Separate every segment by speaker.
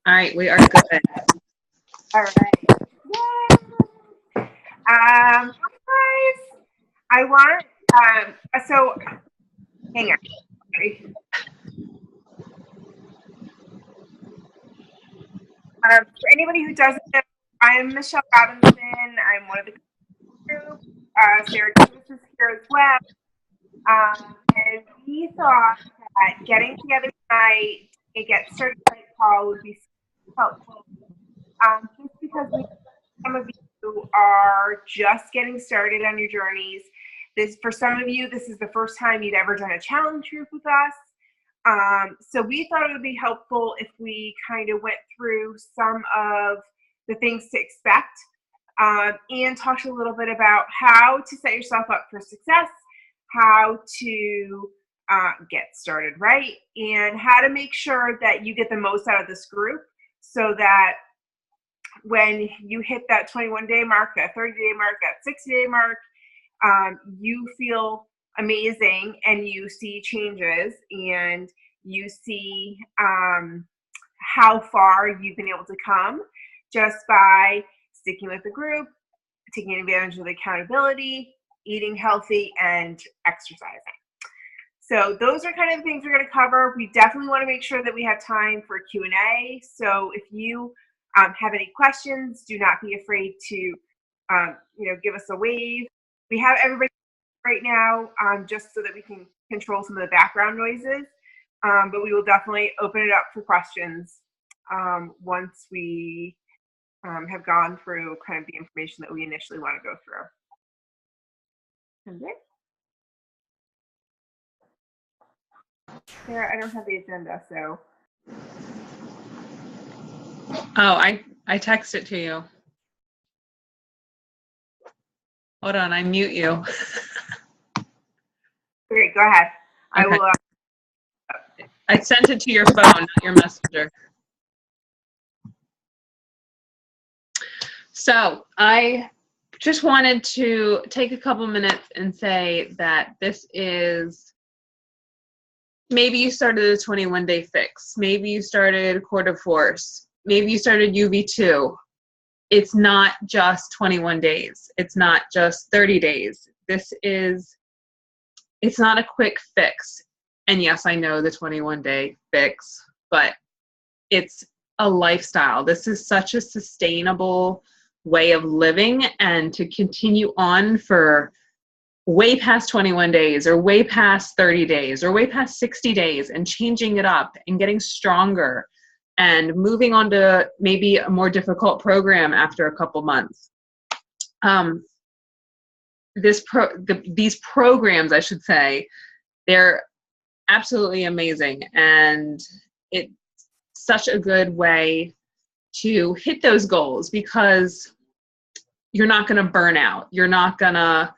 Speaker 1: All right, we are good.
Speaker 2: All right. Yay! Hi guys. I want so hang on. Sorry. For anybody who doesn't know, I'm Michelle Robinson. I'm one of the group. Sarah Davis is here as well. And we thought that getting together tonight and get started tonight call would be helpful. Just because some of you are just getting started on your journeys. For some of you, this is the first time you'd ever done a challenge group with us. So we thought it would be helpful if we kind of went through some of the things to expect and talked a little bit about how to set yourself up for success, how to get started right, and how to make sure that you get the most out of this group so that when you hit that 21-day mark, that 30-day mark, that 60-day mark, you feel amazing and you see changes and you see how far you've been able to come just by sticking with the group, taking advantage of the accountability, eating healthy, and exercising. So those are kind of the things we're going to cover. We definitely want to make sure that we have time for Q&A. So if you have any questions, do not be afraid to give us a wave. We have everybody right now just so that we can control some of the background noises, but we will definitely open it up for questions once we have gone through kind of the information that we initially want to go through. Okay. Sarah, I don't have the agenda, so.
Speaker 1: Oh, I text it to you. Hold on, I mute you.
Speaker 2: Okay, go ahead.
Speaker 1: Okay.
Speaker 2: I will.
Speaker 1: I sent it to your phone, not your messenger. So I just wanted to take a couple minutes and say that this is, maybe you started a 21-day fix. Maybe you started Quarter Force. Maybe you started UV2. It's not just 21 days. It's not just 30 days. It's not a quick fix. And yes, I know the 21-day fix, but it's a lifestyle. This is such a sustainable way of living, and to continue on for way past 21 days or way past 30 days or way past 60 days and changing it up and getting stronger and moving on to maybe a more difficult program after a couple months. These programs, I should say, they're absolutely amazing, and it's such a good way to hit those goals because you're not going to burn out. You're not going to,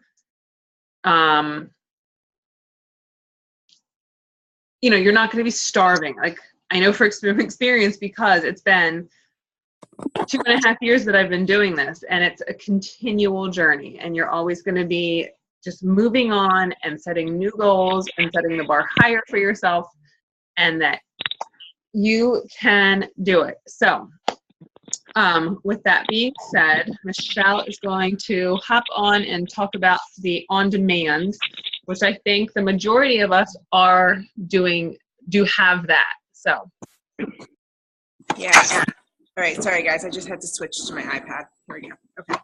Speaker 1: you're not going to be starving. Like, I know for experience because it's been 2.5 years that I've been doing this, and it's a continual journey, and you're always going to be just moving on and setting new goals and setting the bar higher for yourself, and that you can do it. So with that being said, Michelle is going to hop on and talk about the on-demand, which I think the majority of us do have that. So.
Speaker 2: Yeah. All right. Sorry, guys. I just had to switch to my iPad. Here we go. Okay.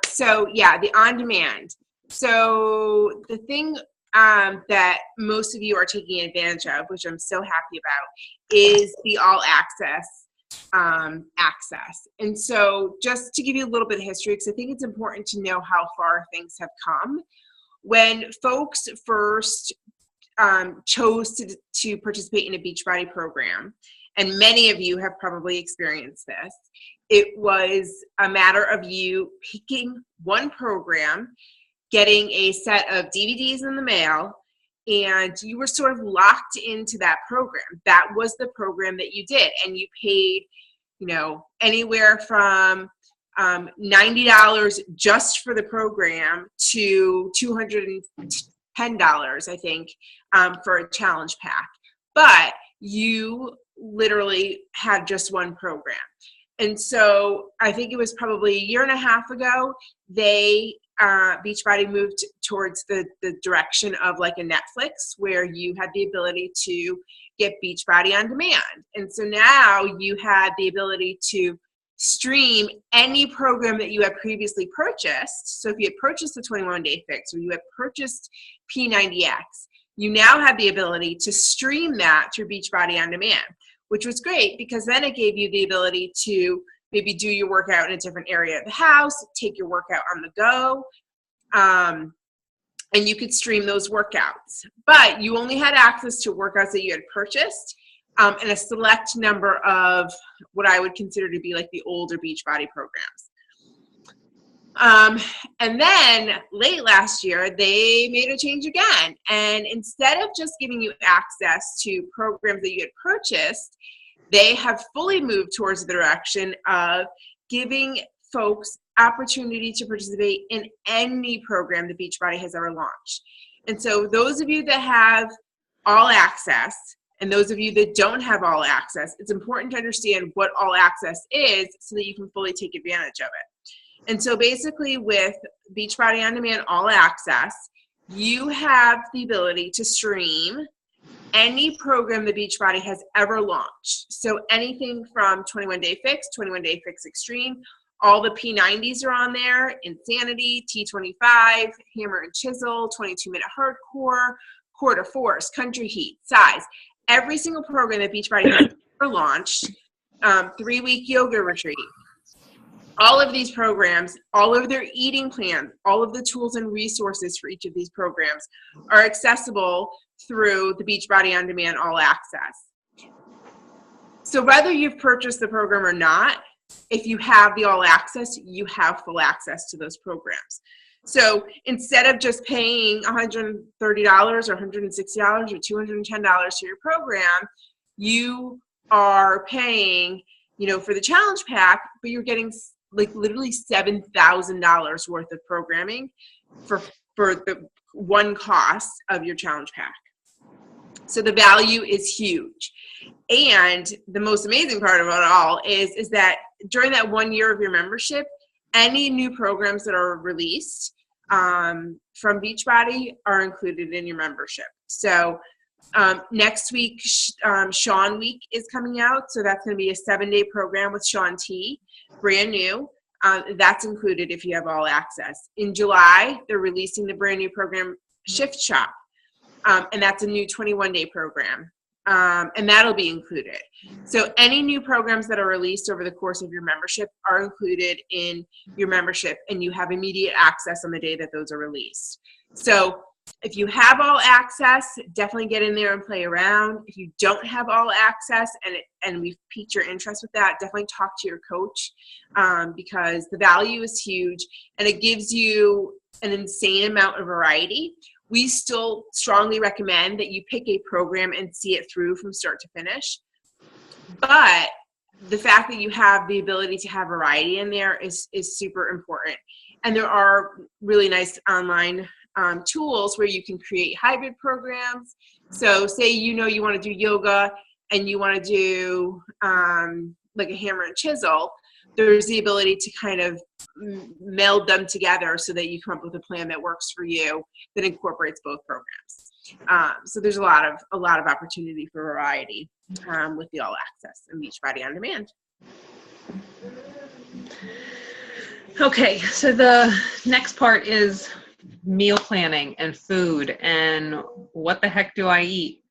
Speaker 2: So yeah, the on-demand. So the thing that most of you are taking advantage of, which I'm so happy about, is the all access access. And so just to give you a little bit of history, because I think it's important to know how far things have come. When folks first chose to participate in a Beachbody program, and many of you have probably experienced this, it was a matter of you picking one program, getting a set of DVDs in the mail, and you were sort of locked into that program. That was the program that you did, and you paid, anywhere from $90 just for the program to $210, I think, for a challenge pack. But you literally had just one program. And so I think it was probably a year and a half ago, Beachbody moved towards the direction of like a Netflix, where you had the ability to get Beachbody on demand. And so now you had the ability to stream any program that you had previously purchased. So if you had purchased the 21 Day Fix, or you had purchased P90X, you now have the ability to stream that through Beachbody on demand, which was great because then it gave you the ability to maybe do your workout in a different area of the house, take your workout on the go, and you could stream those workouts. But you only had access to workouts that you had purchased, and a select number of what I would consider to be like the older Beachbody programs. And then late last year, they made a change again. And instead of just giving you access to programs that you had purchased, they have fully moved towards the direction of giving folks opportunity to participate in any program that Beachbody has ever launched. And so those of you that have all access, and those of you that don't have all access, it's important to understand what all access is so that you can fully take advantage of it. And so basically with Beachbody On Demand All Access, you have the ability to stream any program that Beachbody has ever launched. So anything from 21 Day Fix, 21 Day Fix Extreme, all the P90s are on there, Insanity, T25, Hammer and Chisel, 22-Minute Hardcore, Core to Force, Country Heat, Size. Every single program that Beachbody has ever launched, 3-week yoga retreat, all of these programs, all of their eating plans, all of the tools and resources for each of these programs are accessible through the Beachbody On Demand All Access. So whether you've purchased the program or not, if you have the All Access, you have full access to those programs. So instead of just paying $130 or $160 or $210 for your program, you are paying, for the challenge pack, but you're getting like literally $7,000 worth of programming for the one cost of your challenge pack. So the value is huge. And the most amazing part about it all is that during that 1 year of your membership, any new programs that are released from Beachbody are included in your membership. So next week, Sean Week is coming out. So that's going to be a 7-day program with Shaun T, brand new. That's included if you have all access. In July, they're releasing the brand new program Shift Shop. And that's a new 21-day program. And that'll be included. So any new programs that are released over the course of your membership are included in your membership, and you have immediate access on the day that those are released. So if you have all access, definitely get in there and play around. If you don't have all access and we've piqued your interest with that, definitely talk to your coach because the value is huge and it gives you an insane amount of variety. We still strongly recommend that you pick a program and see it through from start to finish. But the fact that you have the ability to have variety in there is super important. And there are really nice online tools where you can create hybrid programs. So say you want to do yoga and you want to do like a hammer and chisel, there's the ability to kind of meld them together so that you come up with a plan that works for you that incorporates both programs. So there's a lot of opportunity for variety with the All Access and Beachbody On Demand.
Speaker 1: Okay, so the next part is meal planning and food and what the heck do I eat?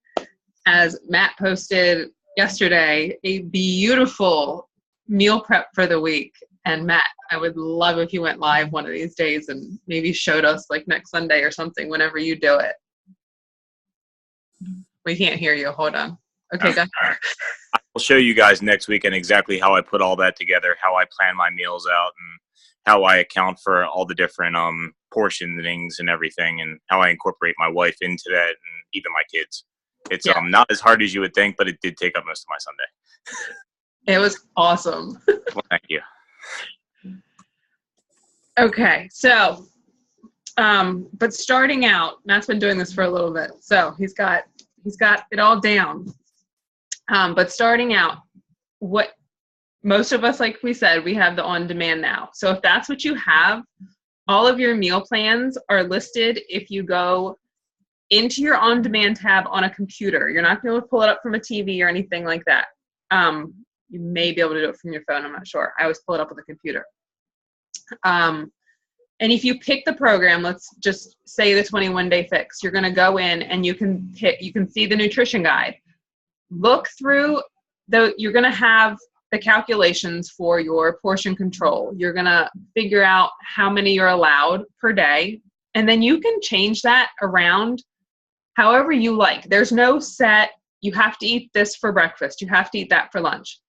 Speaker 1: As Matt posted yesterday, a beautiful meal prep for the week. And Matt, I would love if you went live one of these days and maybe showed us like next Sunday or something whenever you do it. We can't hear you. Hold on. Okay, go ahead.
Speaker 3: I'll show you guys next weekend exactly how I put all that together, how I plan my meals out, and how I account for all the different portionings and everything, and how I incorporate my wife into that and even my kids. It's not as hard as you would think, but it did take up most of my Sunday.
Speaker 1: It was awesome.
Speaker 3: Well, thank you.
Speaker 1: Okay, so, but starting out, Matt's been doing this for a little bit, so he's got it all down. But starting out, what most of us, like we said, we have the on-demand now. So if that's what you have, all of your meal plans are listed if you go into your on-demand tab on a computer. You're not going to be able to pull it up from a TV or anything like that. You may be able to do it from your phone. I'm not sure. I always pull it up with a computer. And if you pick the program, let's just say the 21-day fix, you're going to go in and you can see the nutrition guide. Look through you're going to have the calculations for your portion control. You're going to figure out how many you're allowed per day. And then you can change that around however you like. There's no set, you have to eat this for breakfast, you have to eat that for lunch.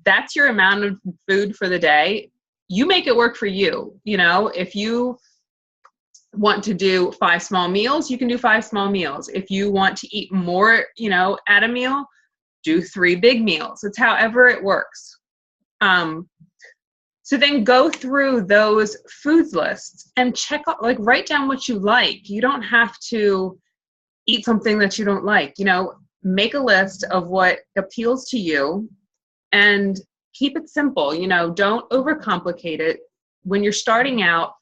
Speaker 1: That's your amount of food for the day. You make it work for you. You know, if you want to do 5 small meals, you can do 5 small meals. If you want to eat more, you know, at a meal, do 3 big meals. It's however it works. So then go through those foods lists and write down what you like. You don't have to eat something that you don't like. You know, make a list of what appeals to you and keep it simple. You know, don't overcomplicate it. When you're starting out,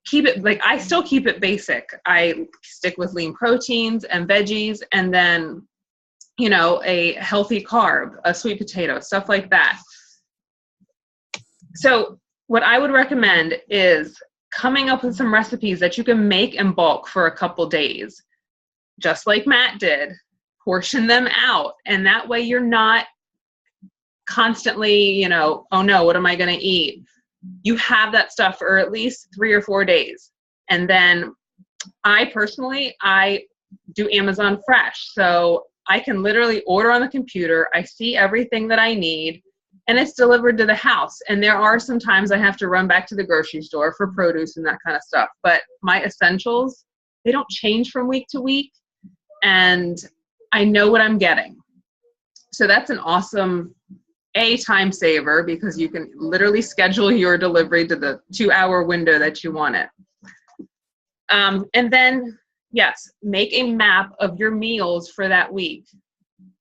Speaker 1: keep it, like, I still keep it basic. I stick with lean proteins and veggies, and then, you know, a healthy carb, a sweet potato, stuff like that. So what I would recommend is coming up with some recipes that you can make in bulk for a couple days, just like Matt did. Portion them out, and that way you're not constantly, you know, oh no, what am I going to eat? You have that stuff for at least 3 or 4 days. And then I do Amazon Fresh. So I can literally order on the computer. I see everything that I need, and it's delivered to the house. And there are some times I have to run back to the grocery store for produce and that kind of stuff. But my essentials, they don't change from week to week, and I know what I'm getting. So that's an awesome time saver, because you can literally schedule your delivery to the 2-hour window that you want it. And then, yes, make a map of your meals for that week.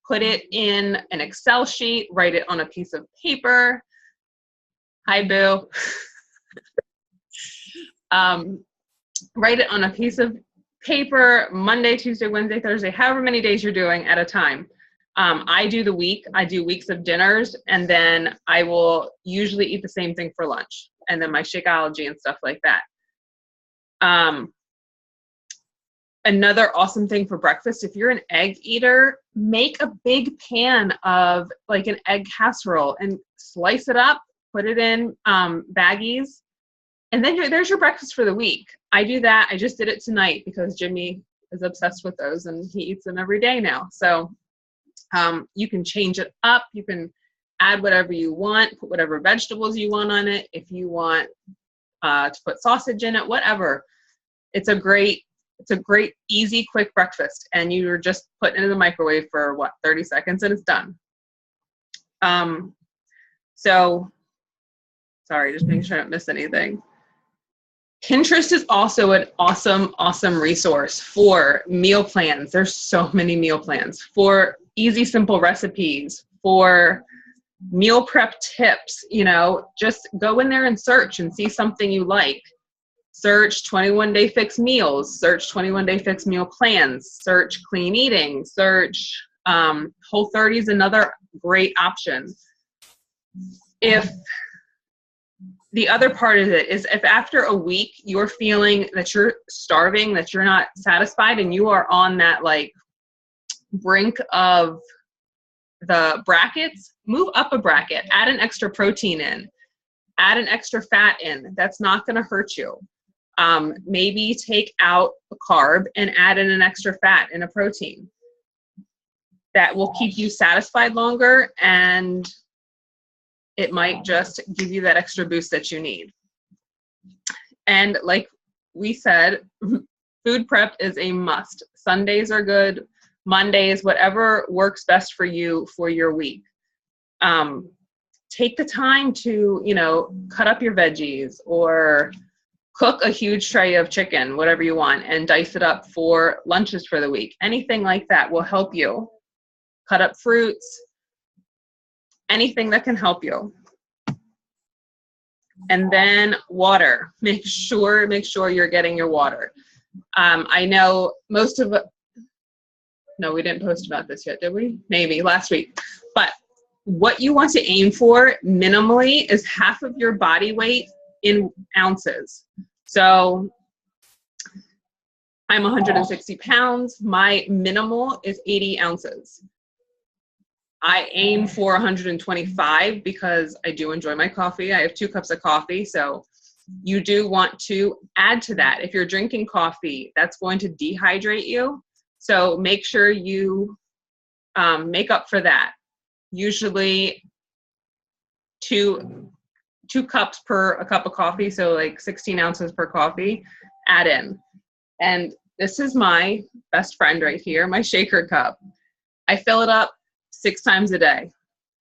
Speaker 1: Put it in an Excel sheet, write it on a piece of paper. Hi, Boo. Write it on a piece of paper, Monday, Tuesday, Wednesday, Thursday, however many days you're doing at a time. I do the week. I do weeks of dinners, and then I will usually eat the same thing for lunch, and then my Shakeology and stuff like that. Another awesome thing for breakfast, if you're an egg eater, make a big pan of like an egg casserole and slice it up, put it in baggies, and then there's your breakfast for the week. I do that. I just did it tonight because Jimmy is obsessed with those, and he eats them every day now. So you can change it up. You can add whatever you want, put whatever vegetables you want on it. If you want to put sausage in it, whatever. It's a great, easy, quick breakfast. And you're just putting it in the microwave for 30 seconds and it's done. So sorry, just making sure I don't miss anything. Pinterest is also an awesome resource for meal plans. There's so many meal plans for easy, simple recipes, for meal prep tips. You know, just go in there and search and see something you like. Search 21-day fix meals, search 21-day fix meal plans, search clean eating, search Whole30 is another great option. If the other part of it is, if after a week you're feeling that you're starving, that you're not satisfied, and you are on that like brink of the brackets, move up a bracket, add an extra protein in, add an extra fat in. That's not going to hurt you. Maybe take out a carb and add in an extra fat and a protein. That will keep you satisfied longer, and it might just give you that extra boost that you need. And like we said, food prep is a must. Sundays are good, Mondays, whatever works best for you for your week. Take the time to, you know, cut up your veggies or cook a huge tray of chicken, whatever you want, and dice it up for lunches for the week. Anything like that will help you. cut up fruits, anything that can help you. And then water. Make sure you're getting your water. I know most of no, we didn't post about this yet, did we? Maybe last week. But what you want to aim for minimally is half of your body weight in ounces. So I'm 160 pounds. My minimal is 80 ounces. I aim for 125 because I do enjoy my coffee. I have 2 cups of coffee. So you do want to add to that. If you're drinking coffee, that's going to dehydrate you. So make sure you make up for that. Usually 2 cups per a cup of coffee. So like 16 ounces per coffee, add in. And this is my best friend right here, my shaker cup. I fill it up 6 times a day,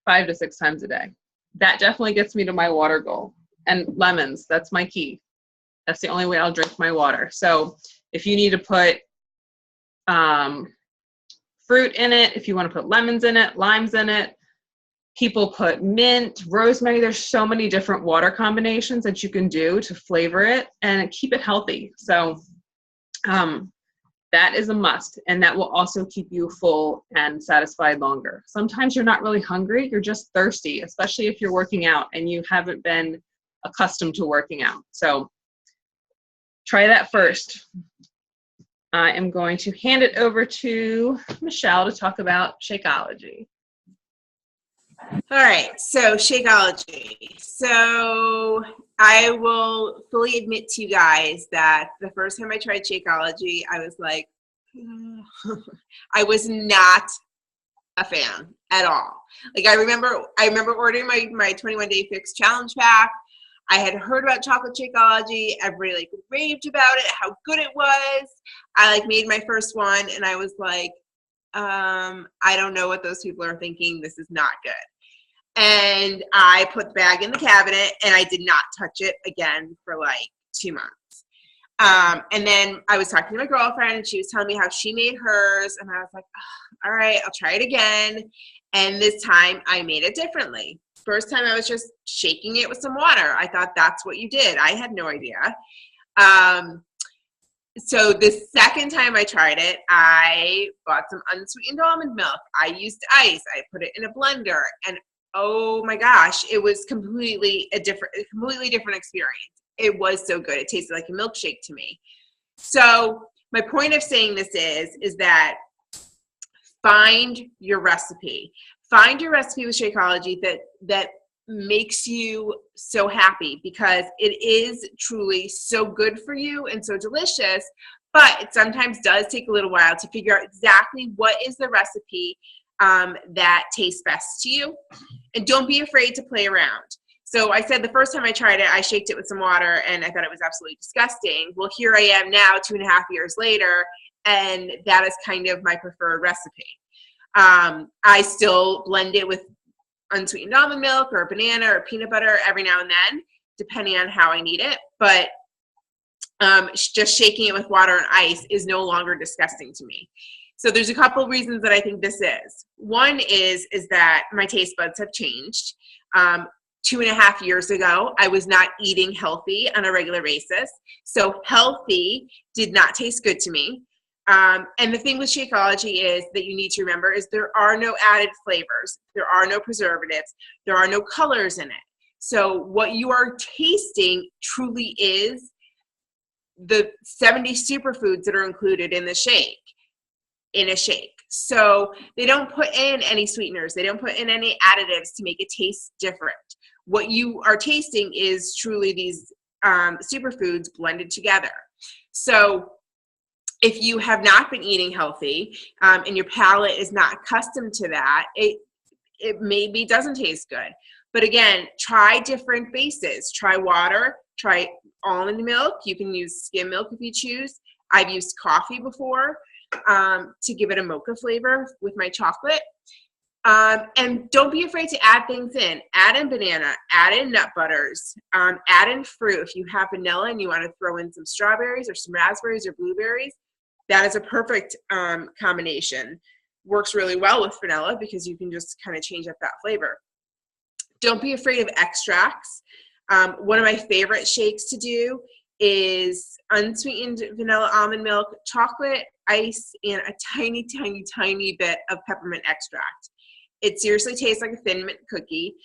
Speaker 1: 5 to 6 times a day. That definitely gets me to my water goal. And lemons, that's my key. That's the only way I'll drink my water. So if you need to put fruit in it, if you want to put lemons in it, limes in it, people put mint, rosemary. There's so many different water combinations that you can do to flavor it and keep it healthy. So that is a must, and that will also keep you full and satisfied longer. Sometimes you're not really hungry, you're just thirsty, especially if you're working out and you haven't been accustomed to working out. So try that first. I am going to hand it over to Michelle to talk about Shakeology.
Speaker 2: All right, so Shakeology. So I will fully admit to you guys that the first time I tried Shakeology, I was like, I was not a fan at all. Like I remember ordering my 21-day fix challenge pack. I had heard about chocolate Shakeology. Everybody like raved about it, how good it was. I like made my first one and I was like, I don't know what those people are thinking. This is not good. And I put the bag in the cabinet and I did not touch it again for like 2 months. And then I was talking to my girlfriend and she was telling me how she made hers. And I was like, oh, all right, I'll try it again. And this time I made it differently. First time I was just shaking it with some water. I thought that's what you did. I had no idea. So the second time I tried it, I bought some unsweetened almond milk. I used ice. I put it in a blender and oh my gosh, it was completely different experience. It was so good. It tasted like a milkshake to me. So my point of saying this is that find your recipe. Find your recipe with Shakeology that makes you so happy because it is truly so good for you and so delicious, but it sometimes does take a little while to figure out exactly what is the recipe that tastes best to you. And don't be afraid to play around. So I said the first time I tried it, I shaked it with some water and I thought it was absolutely disgusting. Well, here I am now 2.5 years later, and that is kind of my preferred recipe. I still blend it with unsweetened almond milk or banana or peanut butter every now and then, depending on how I need it. But just shaking it with water and ice is no longer disgusting to me. So there's a couple of reasons that I think this is. One is that my taste buds have changed. 2.5 years ago, I was not eating healthy on a regular basis. So healthy did not taste good to me. And the thing with Shakeology is that you need to remember is there are no added flavors. There are no preservatives. There are no colors in it. So what you are tasting truly is the 70 superfoods that are included in a shake. So they don't put in any sweeteners. They don't put in any additives to make it taste different. What you are tasting is truly these superfoods blended together. So if you have not been eating healthy and your palate is not accustomed to that, it maybe doesn't taste good. But again, try different bases. Try water, try almond milk. You can use skim milk if you choose. I've used coffee before to give it a mocha flavor with my chocolate. And don't be afraid to add things in. Add in banana, add in nut butters, add in fruit. If you have vanilla and you want to throw in some strawberries or some raspberries or blueberries, that is a perfect combination. works really well with vanilla because you can just kind of change up that flavor. Don't be afraid of extracts. One of my favorite shakes to do is unsweetened vanilla almond milk, chocolate, ice, and a tiny, tiny, tiny bit of peppermint extract. It seriously tastes like a Thin Mint cookie.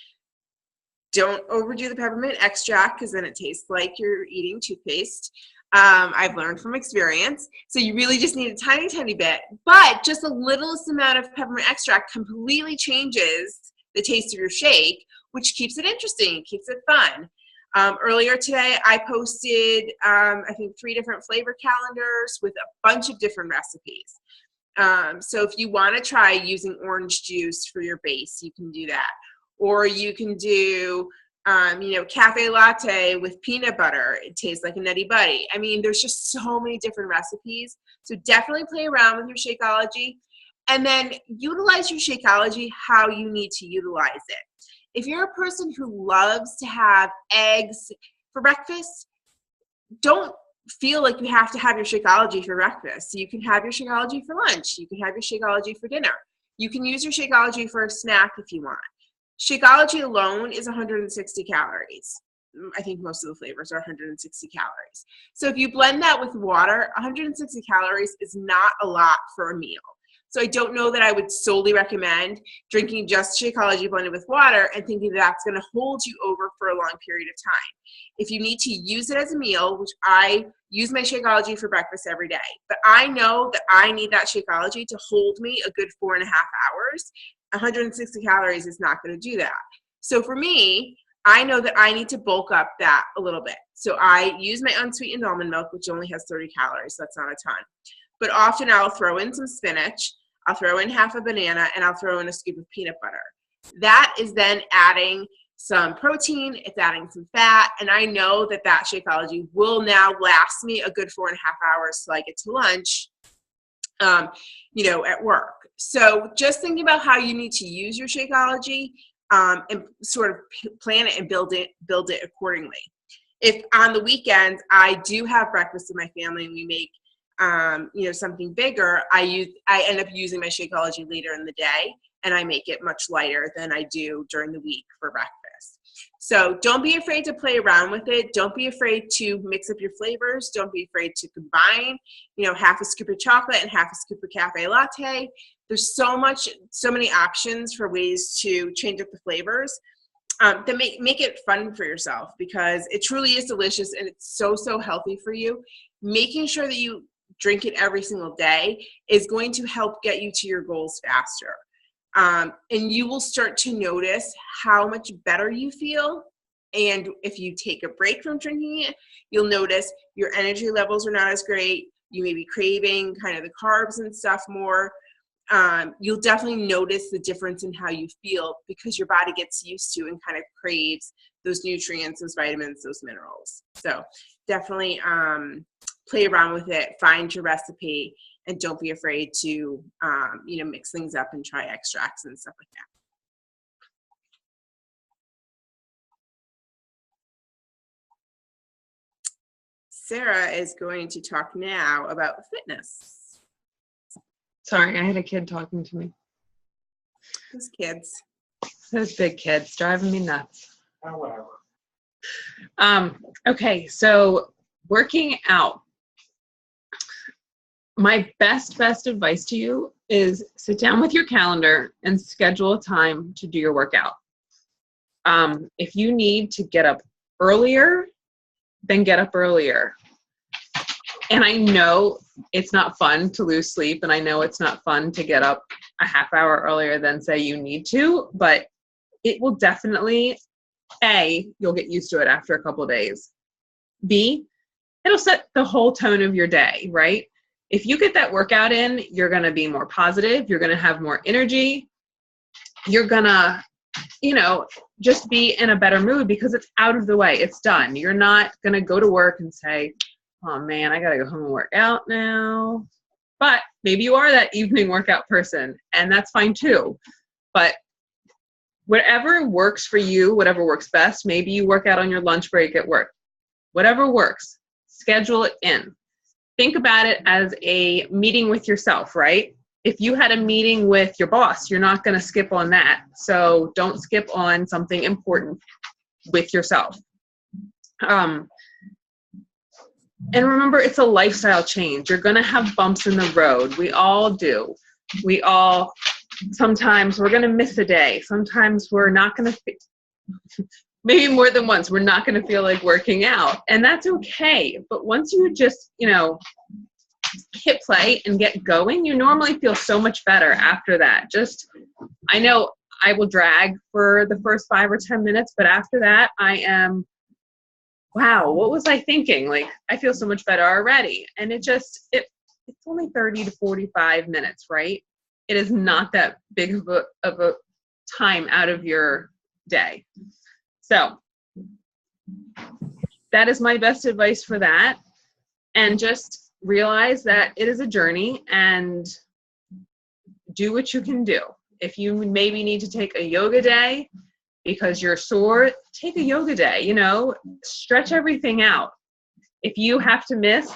Speaker 2: Don't overdo the peppermint extract because then it tastes like you're eating toothpaste. I've learned from experience. So you really just need a tiny, tiny bit, but just the littlest amount of peppermint extract completely changes the taste of your shake, which keeps it interesting, keeps it fun. Earlier today, I posted, I think 3 different flavor calendars with a bunch of different recipes. So if you want to try using orange juice for your base, you can do that. Or you can do, cafe latte with peanut butter. It tastes like a Nutty Buddy. I mean, there's just so many different recipes. So definitely play around with your Shakeology. And then utilize your Shakeology how you need to utilize it. If you're a person who loves to have eggs for breakfast, don't feel like you have to have your Shakeology for breakfast. You can have your Shakeology for lunch. You can have your Shakeology for dinner. You can use your Shakeology for a snack if you want. Shakeology alone is 160 calories. I think most of the flavors are 160 calories. So if you blend that with water, 160 calories is not a lot for a meal. So I don't know that I would solely recommend drinking just Shakeology blended with water and thinking that's going to hold you over for a long period of time. If you need to use it as a meal, which I use my Shakeology for breakfast every day, but I know that I need that Shakeology to hold me a good 4.5 hours, 160 calories is not going to do that. So for me, I know that I need to bulk up that a little bit. So I use my unsweetened almond milk, which only has 30 calories. So that's not a ton. But often I'll throw in some spinach, I'll throw in half a banana, and I'll throw in a scoop of peanut butter. That is then adding some protein, it's adding some fat, and I know that that Shakeology will now last me a good 4.5 hours till I get to lunch, at work. So just thinking about how you need to use your Shakeology and sort of plan it and build it accordingly. If on the weekends I do have breakfast with my family and we make something bigger, I end up using my Shakeology later in the day, and I make it much lighter than I do during the week for breakfast. So don't be afraid to play around with it. Don't be afraid to mix up your flavors. Don't be afraid to combine, half a scoop of chocolate and half a scoop of cafe latte. There's so many options for ways to change up the flavors that make it fun for yourself, because it truly is delicious and it's so, so healthy for you. Making sure that you drink it every single day is going to help get you to your goals faster. And you will start to notice how much better you feel. And if you take a break from drinking it, you'll notice your energy levels are not as great. You may be craving kind of the carbs and stuff more. You'll definitely notice the difference in how you feel, because your body gets used to and kind of craves those nutrients, those vitamins, those minerals. So definitely play around with it, find your recipe, and don't be afraid to, mix things up and try extracts and stuff like that. Sarah is going to talk now about fitness.
Speaker 1: Sorry, I had a kid talking to me.
Speaker 2: Those kids.
Speaker 1: Those big kids driving me nuts.
Speaker 4: Oh, whatever.
Speaker 1: Okay, so working out. My best advice to you is sit down with your calendar and schedule a time to do your workout. If you need to get up earlier, then get up earlier. And I know it's not fun to lose sleep, and I know it's not fun to get up a half hour earlier than say you need to, but it will definitely, A, you'll get used to it after a couple of days. B, it'll set the whole tone of your day, right? If you get that workout in, you're going to be more positive. You're going to have more energy. You're going to, just be in a better mood because it's out of the way. It's done. You're not going to go to work and say, oh man, I got to go home and work out now. But maybe you are that evening workout person, and that's fine too. But whatever works for you, whatever works best, maybe you work out on your lunch break at work. Whatever works, schedule it in. Think about it as a meeting with yourself, right? if you had a meeting with your boss, you're not going to skip on that. So don't skip on something important with yourself. And remember, it's a lifestyle change. You're going to have bumps in the road. We all do. Sometimes we're going to miss a day. Sometimes we're not going to, maybe more than once, we're not going to feel like working out. And that's okay. But once you just, hit play and get going, you normally feel so much better after that. I know I will drag for the first 5 or 10 minutes, but after that, I am, wow, what was I thinking? Like, I feel so much better already. And it's only 30 to 45 minutes, right? It is not that big of a time out of your day. So that is my best advice for that. And just realize that it is a journey and do what you can do. If you maybe need to take a yoga day because you're sore, take a yoga day, stretch everything out. If you have to miss,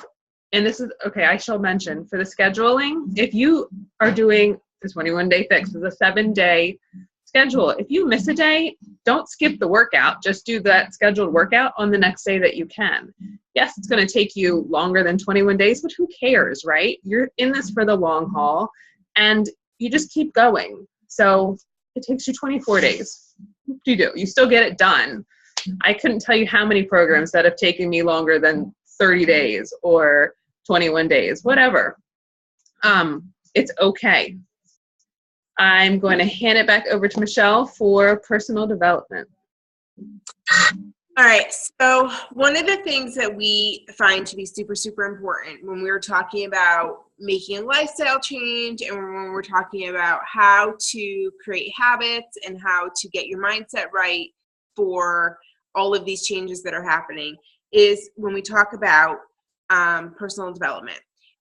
Speaker 1: and this is, okay, I shall mention for the scheduling, if you are doing the 21-day fix, is a 7-day schedule. If you miss a day, don't skip the workout. Just do that scheduled workout on the next day that you can. Yes, it's going to take you longer than 21 days, but who cares, right? You're in this for the long haul, and you just keep going. So it takes you 24 days. What do you do? You still get it done. I couldn't tell you how many programs that have taken me longer than 30 days or 21 days, whatever. It's okay. I'm going to hand it back over to Michelle for personal development.
Speaker 2: All right. So one of the things that we find to be super, super important when we're talking about making a lifestyle change and when we're talking about how to create habits and how to get your mindset right for all of these changes that are happening is when we talk about personal development.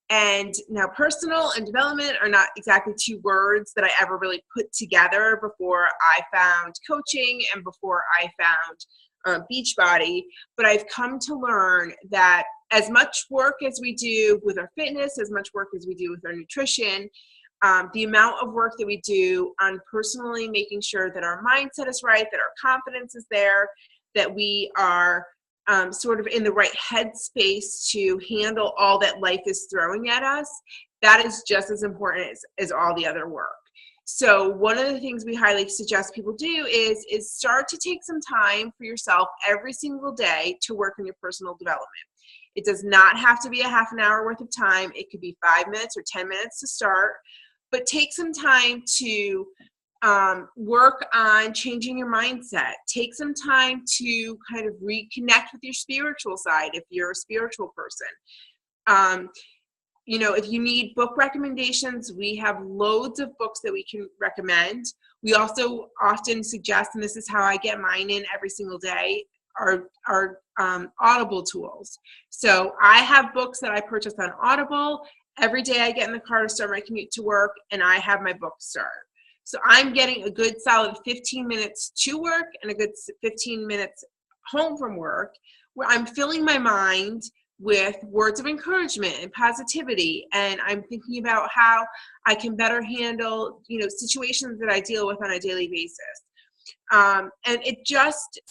Speaker 2: And now personal and development are not exactly two words that I ever really put together before I found coaching and before I found Beachbody. But I've come to learn that as much work as we do with our fitness, as much work as we do with our nutrition, the amount of work that we do on personally making sure that our mindset is right, that our confidence is there, that we are sort of in the right headspace to handle all that life is throwing at us, that is just as important as all the other work. So one of the things we highly suggest people do is start to take some time for yourself every single day to work on your personal development. It does not have to be a half an hour worth of time. It could be 5 minutes or 10 minutes to start, but take some time to work on changing your mindset. Take some time to kind of reconnect with your spiritual side if you're a spiritual person. If you need book recommendations, we have loads of books that we can recommend. We also often suggest, and this is how I get mine in every single day, are Audible tools. So I have books that I purchase on Audible. Every day I get in the car to start my commute to work, and I have my book start. So I'm getting a good solid 15 minutes to work and a good 15 minutes home from work where I'm filling my mind with words of encouragement and positivity. And I'm thinking about how I can better handle, situations that I deal with on a daily basis. And it just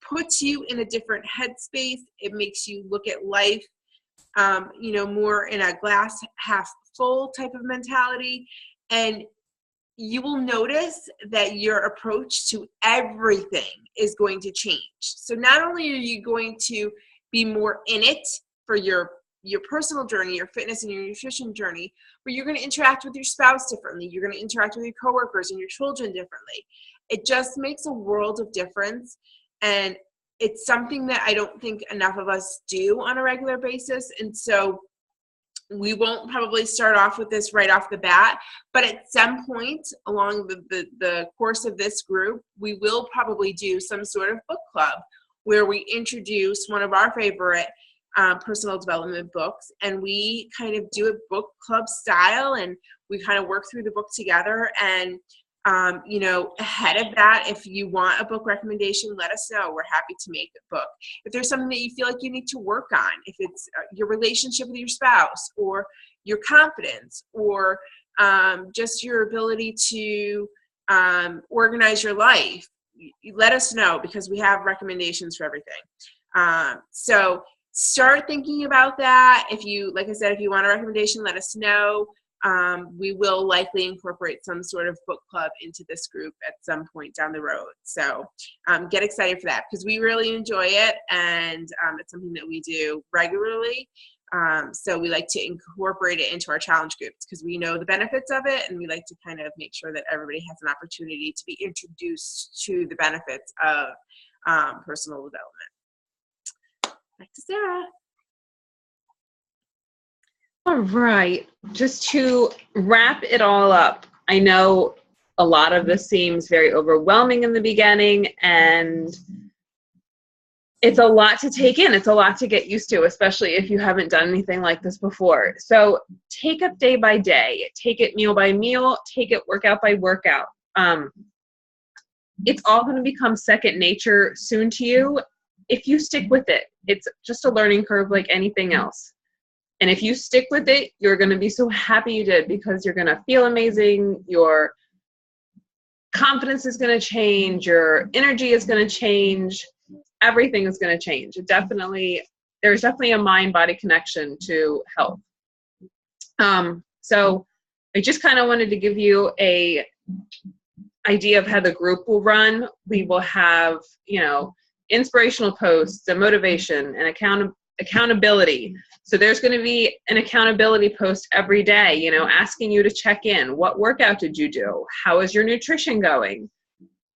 Speaker 2: puts you in a different headspace. It makes you look at life, more in a glass half full type of mentality. And you will notice that your approach to everything is going to change. So not only are you going to be more in it for your personal journey, your fitness and your nutrition journey, but you're going to interact with your spouse differently. You're going to interact with your coworkers and your children differently. It just makes a world of difference. And it's something that I don't think enough of us do on a regular basis. And so we won't probably start off with this right off the bat, but at some point along the course of this group, we will probably do some sort of book club where we introduce one of our favorite personal development books, and we kind of do it book club style, and we kind of work through the book together. And ahead of that, if you want a book recommendation, let us know. We're happy to make a book. If there's something that you feel like you need to work on, if it's your relationship with your spouse or your confidence or just your ability to organize your life, you let us know, because we have recommendations for everything. So start thinking about that. If you, like I said, if you want a recommendation, let us know. We will likely incorporate some sort of book club into this group at some point down the road. So get excited for that, because we really enjoy it, and it's something that we do regularly. So we like to incorporate it into our challenge groups, because we know the benefits of it, and we like to kind of make sure that everybody has an opportunity to be introduced to the benefits of personal development. Back to Sarah.
Speaker 1: All right, just to wrap it all up, I know a lot of this seems very overwhelming in the beginning, and it's a lot to take in. It's a lot to get used to, especially if you haven't done anything like this before. So take it day by day, take it meal by meal, take it workout by workout. It's all going to become second nature soon to you if you stick with it. It's just a learning curve like anything else. And if you stick with it, you're going to be so happy you did, because you're going to feel amazing. Your confidence is going to change. Your energy is going to change. Everything is going to change. There's definitely a mind-body connection to health. So I just kind of wanted to give you a idea of how the group will run. We will have, inspirational posts, and motivation, and accountability. So there's going to be an accountability post every day, asking you to check in. What workout did you do? How is your nutrition going?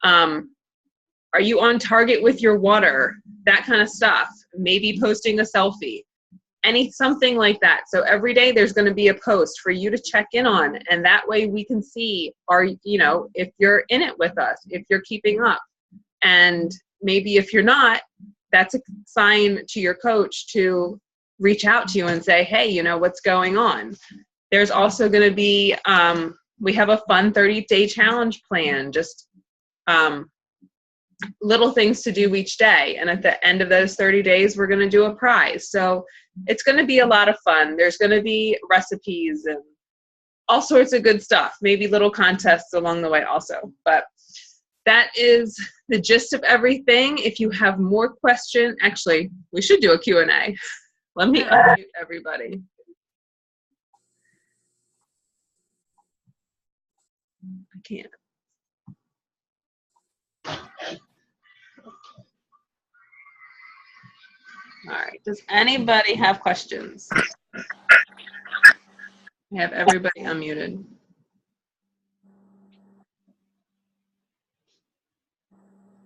Speaker 1: Are you on target with your water? That kind of stuff. Maybe posting a selfie. Something like that. So every day there's going to be a post for you to check in on. And that way we can see, if you're in it with us, if you're keeping up. And maybe if you're not, that's a sign to your coach to reach out to you and say, hey, what's going on? There's also going to be, we have a fun 30-day challenge plan, just little things to do each day. And at the end of those 30 days, we're going to do a prize. So it's going to be a lot of fun. There's going to be recipes and all sorts of good stuff, maybe little contests along the way also. But that is the gist of everything. If you have more questions, actually, we should do a Q&A. Let me unmute everybody. I can't. All right. Does anybody have questions? I have everybody unmuted.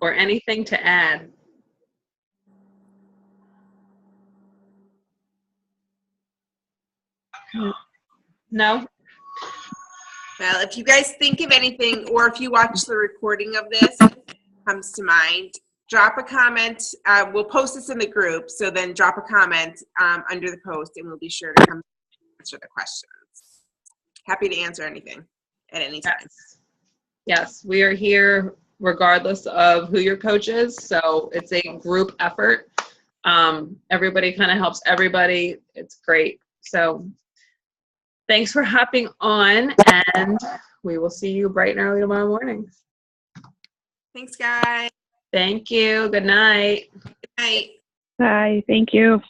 Speaker 1: Or anything to add? No?
Speaker 2: Well, if you guys think of anything, or if you watch the recording of this, comes to mind, drop a comment. We'll post this in the group, so then drop a comment under the post, and we'll be sure to come answer the questions. Happy to answer anything at any time.
Speaker 1: Yes, we are here regardless of who your coach is, so it's a group effort. Everybody kind of helps everybody. It's great. So thanks for hopping on, and we will see you bright and early tomorrow morning.
Speaker 2: Thanks, guys.
Speaker 1: Thank you. Good night.
Speaker 2: Good night.
Speaker 4: Bye. Thank you.